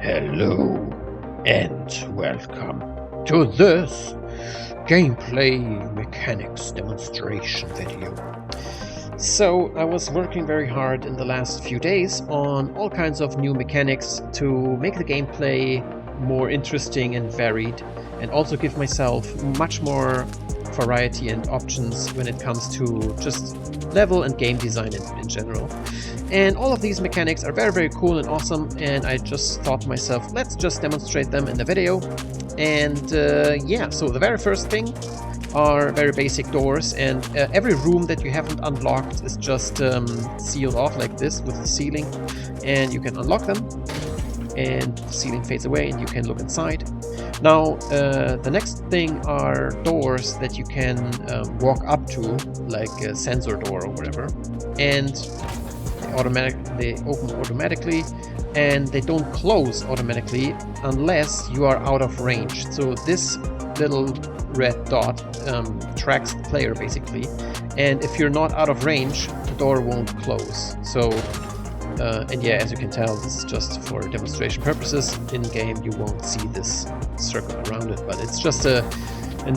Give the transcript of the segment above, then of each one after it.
Hello and welcome to this gameplay mechanics demonstration video. So I was working very hard in the last few days on all kinds of new mechanics to make the gameplay more interesting and varied, and also give myself much more variety and options when it comes to just level and game design in general. And all of these mechanics are very cool and awesome, and I just thought to myself, let's just demonstrate them in the video. And yeah, so the very first thing are very basic doors, and every room that you haven't unlocked is just sealed off like this with the ceiling, and you can unlock them and the ceiling fades away and you can look inside. Now the next thing are doors that you can walk up to, like a sensor door or whatever, and they open automatically, and they don't close automatically unless you are out of range. So this little red dot tracks the player basically, and if you're not out of range, the door won't close. So and yeah, as you can tell, this is just for demonstration purposes. In game you won't see this circle around it, but it's just a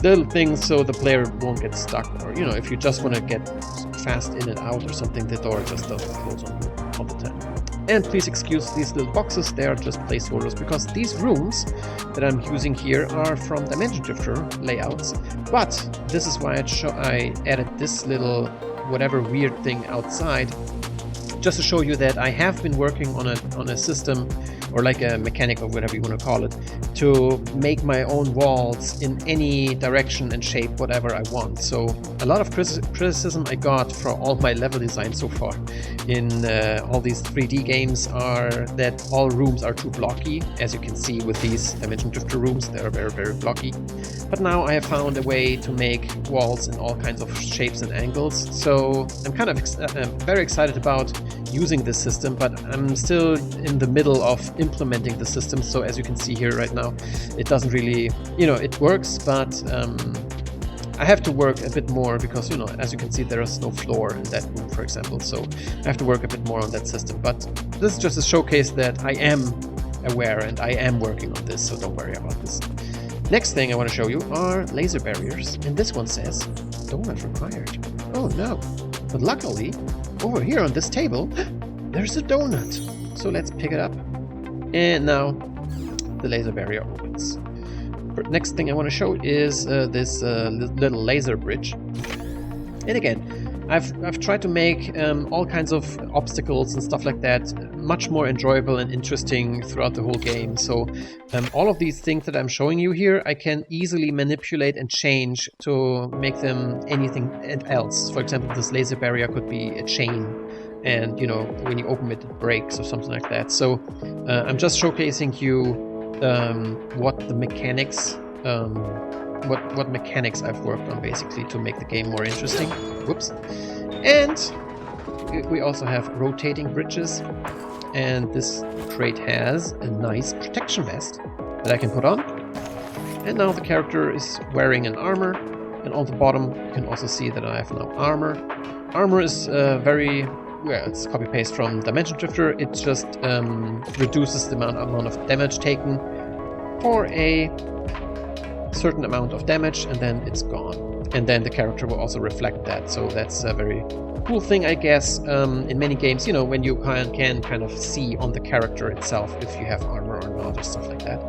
little thing so the player won't get stuck, or you know, if you just want to get fast in and out or something, the door just doesn't close on you all the time. And please excuse these little boxes, they are just placeholders, because these rooms that I'm using here are from Dimension Drifter layouts. But this is why I added this little whatever weird thing outside, just to show you that I have been working on a system, or like a mechanic or whatever you want to call it, to make my own walls in any direction and shape whatever I want. So a lot of criticism I got for all my level design so far in all these 3D games are that all rooms are too blocky. As you can see with these Dimension Drifter rooms, they are very blocky. But now I have found a way to make walls in all kinds of shapes and angles. So I'm kind of very excited about using this system, but I'm still in the middle of implementing the system. So as you can see here right now, it doesn't really, you know, it works, but I have to work a bit more because, you know, as you can see, there is no floor in that room, for example. So I have to work a bit more on that system. But this is just a showcase that I am aware and I am working on this, so don't worry about this. Next thing I want to show you are laser barriers, and this one says donut required. Oh no, but luckily over here on this table there's a donut, so let's pick it up, and now the laser barrier opens. Next thing I want to show is this little laser bridge, and again I've tried to make all kinds of obstacles and stuff like that much more enjoyable and interesting throughout the whole game. So all of these things that I'm showing you here, I can easily manipulate and change to make them anything else. For example, this laser barrier could be a chain, and you know, when you open it, it breaks or something like that. So I'm just showcasing you what the mechanics what mechanics I've worked on basically to make the game more interesting. Whoops. And we also have rotating bridges, and this crate has a nice protection vest that I can put on. And now the character is wearing an armor, and on the bottom you can also see that I have now armor. Armor is it's copy paste from Dimension Drifter. It just reduces the amount of damage taken for a certain amount of damage, and then it's gone. And then the character will also reflect that. So that's a very cool thing, I guess. In many games, you know, when you can kind of see on the character itself if you have armor or not, or stuff like that.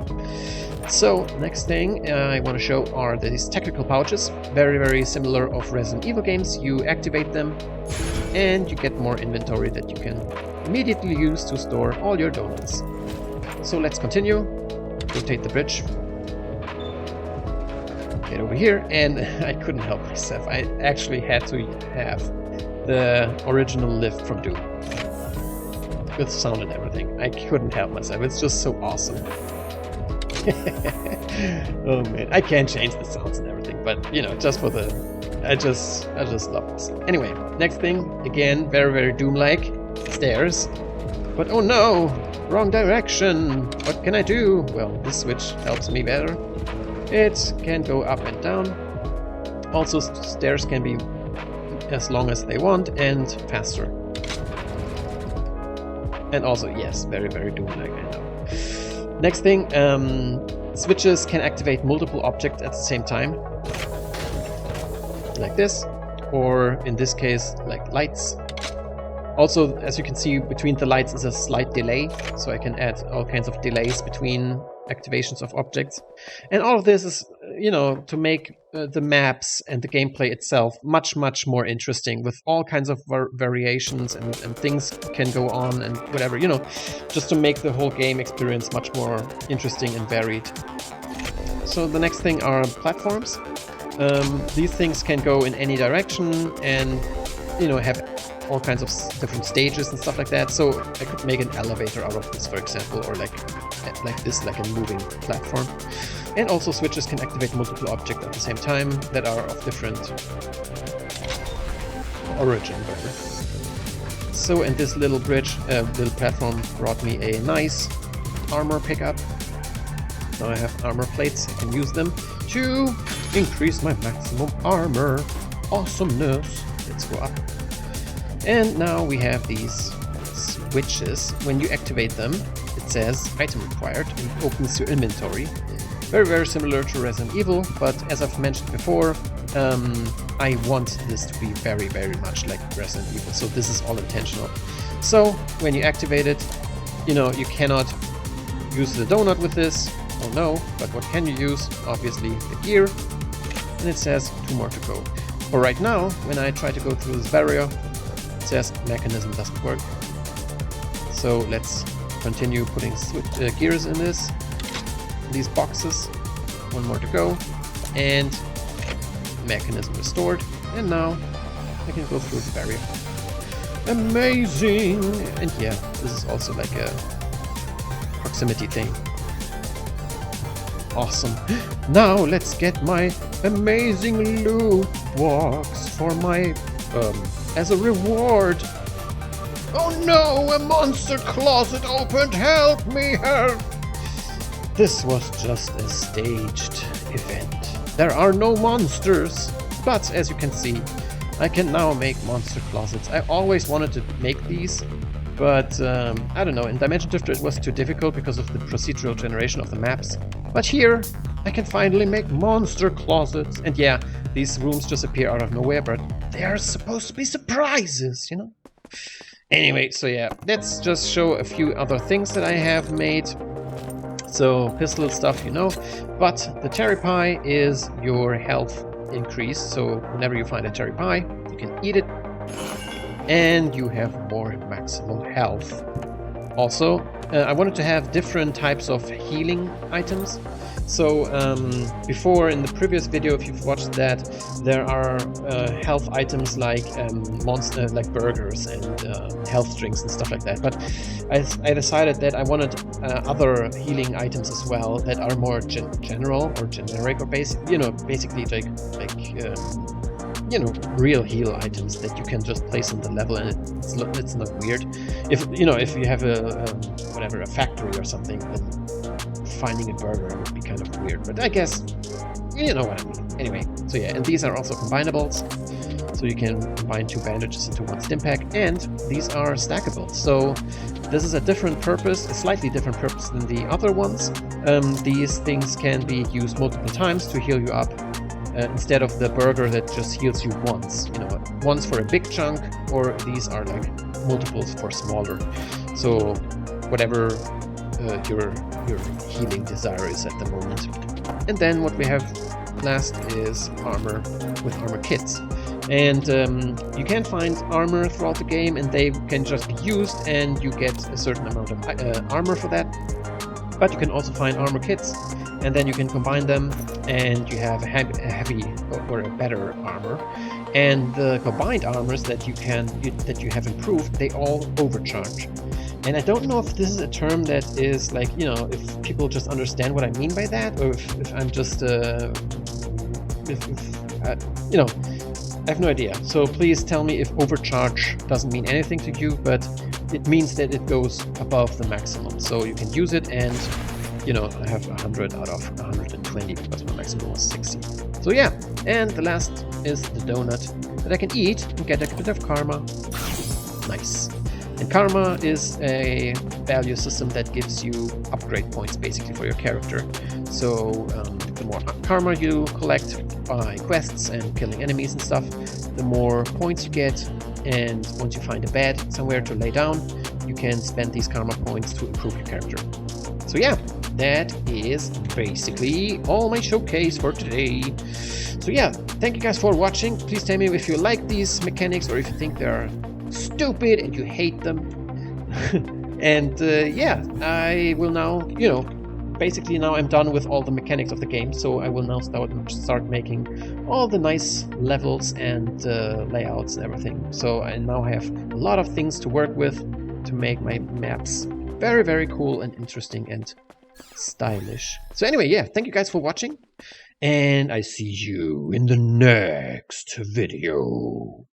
So next thing I want to show are these technical pouches, very similar of Resident Evil games. You activate them and you get more inventory that you can immediately use to store all your donuts. So let's continue. Rotate the bridge. Get over here, and I couldn't help myself. I actually had to have the original lift from Doom with sound and everything. I couldn't help myself. It's just so awesome. Oh man, I can't change the sounds and everything, but you know, just for the I just love this. Anyway, next thing, again, very Doom-like, stairs. But oh no, wrong direction. What can I do? Well, this switch helps me better. It can go up and down. Also, stairs can be as long as they want and faster. And also, yes, very Doom-like, I know. Next thing, switches can activate multiple objects at the same time, like this, or in this case, like lights. Also, as you can see, between the lights is a slight delay, so I can add all kinds of delays between activations of objects. And all of this is, you know, to make the maps and the gameplay itself much more interesting, with all kinds of variations and things can go on and whatever, you know, just to make the whole game experience much more interesting and varied. So the next thing are platforms. These things can go in any direction and, you know, have all kinds of different stages and stuff like that. So I could make an elevator out of this, for example, or like this, like a moving platform. And also switches can activate multiple objects at the same time that are of different origin. So, and this little bridge, little platform brought me a nice armor pickup. Now I have armor plates. I can use them to increase my maximum armor. Awesomeness. Let's go up. And now we have these switches. When you activate them, it says item required and opens your inventory. Very similar to Resident Evil, but as I've mentioned before, I want this to be very much like Resident Evil, so this is all intentional. So when you activate it, you know, you cannot use the donut with this, oh no, but what can you use? Obviously the gear, and it says 2 more to go. But right now, when I try to go through this barrier, it says mechanism doesn't work. So let's continue putting gears in these boxes. 1 more to go, and mechanism restored. And now I can go through the barrier. Amazing! And yeah, this is also like a proximity thing. Awesome. Now let's get my amazing loot box for my as a reward. Oh no, a monster closet opened! Help me, help! This was just a staged event. There are no monsters, but as you can see, I can now make monster closets. I always wanted to make these, but I don't know, in Dimension Drifter it was too difficult because of the procedural generation of the maps. But here, I can finally make monster closets. And yeah, these rooms just appear out of nowhere, but they are supposed to be surprises, you know? Anyway, so yeah, let's just show a few other things that I have made. So, pistol stuff, you know, but the cherry pie is your health increase. So, whenever you find a cherry pie, you can eat it, and you have more maximum health. Also, I wanted to have different types of healing items. So before, in the previous video, if you've watched that, there are health items like like burgers and health drinks and stuff like that. But I decided that I wanted other healing items as well that are more general or generic or basic, you know, basically like you know, real heal items that you can just place on the level, and it's not weird. If you know, if you have a whatever, a factory or something, then finding a burger would be kind of weird. But I guess you know what I mean. Anyway, so yeah, and these are also combinables, so you can combine 2 bandages into 1 stim pack, and these are stackable. So this is a different purpose, a slightly different purpose than the other ones. These things can be used multiple times to heal you up. Instead of the burger that just heals you once, you know, once for a big chunk, or these are like multiples for smaller. So whatever your healing desire is at the moment. And then what we have last is armor with armor kits. And you can find armor throughout the game, and they can just be used, and you get a certain amount of armor for that. But you can also find armor kits, and then you can combine them, and you have a heavy or a better armor. And the combined armors that you have improved, they all overcharge. And I don't know if this is a term that is like, you know, if people just understand what I mean by that, or if I'm just you know, I have no idea. So please tell me if overcharge doesn't mean anything to you, but it means that it goes above the maximum. So you can use it, and you know, I have 100 out of 120 because my maximum was 60. So yeah, and the last is the donut that I can eat and get a bit of karma. Nice. And karma is a value system that gives you upgrade points basically for your character. So the more karma you collect by quests and killing enemies and stuff, the more points you get. And once you find a bed somewhere to lay down, you can spend these karma points to improve your character. So yeah, that is basically all my showcase for today. So yeah, thank you guys for watching. Please tell me if you like these mechanics or if you think they're stupid and you hate them. And yeah, I will now, basically now I'm done with all the mechanics of the game, so I will now start making all the nice levels and layouts and everything. So I now have a lot of things to work with to make my maps very, very cool and interesting and stylish. So anyway, yeah, thank you guys for watching, and I see you in the next video.